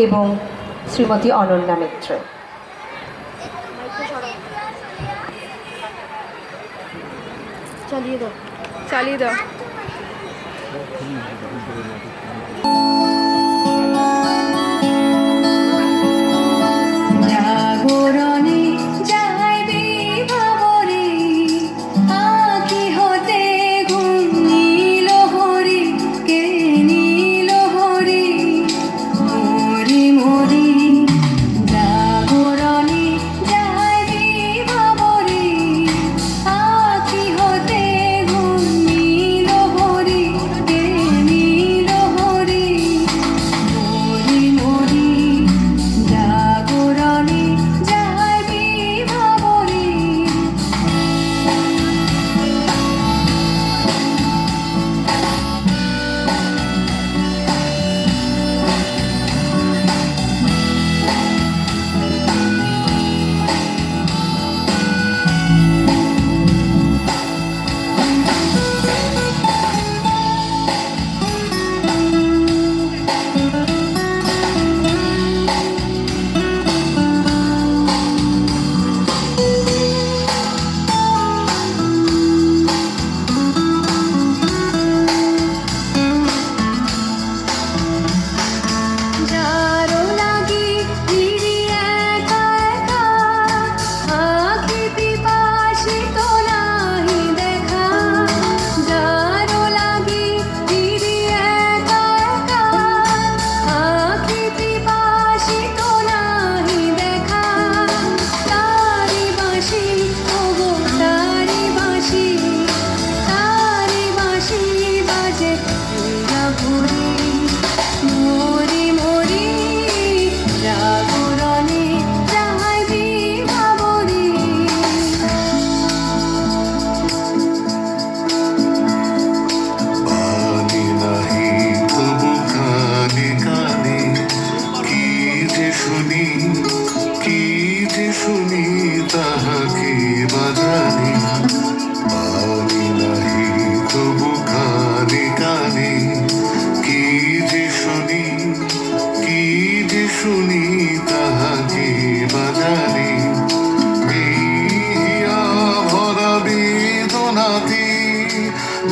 এবং শ্রীমতী অনন্যা মিত্র। চালিয়ে দাও, চালিয়ে দাও।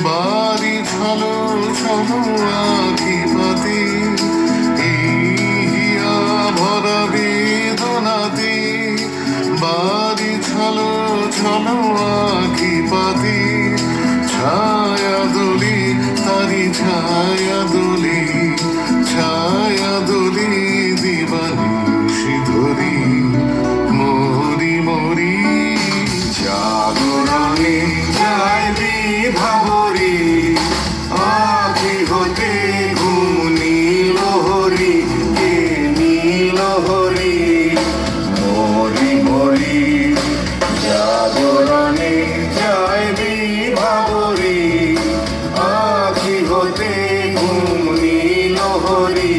বাড়ি ছলো ছলো আখিপাতি ইহিয়া ভরা বেদনাতি বাড়ি ছলো ছলো আখিপাতি ছায়া দোলি তারি ছায়া দোলি ছায়া দোলি দিবানিশি ধরি মরি মরি জাগরণে যায় বিভাবরী আখি হতে ঘুম নীলহরি কে নীলহরি মরি মরি জাগরণে যায় বিভাবরী আখি হতে ঘুম নীলহরি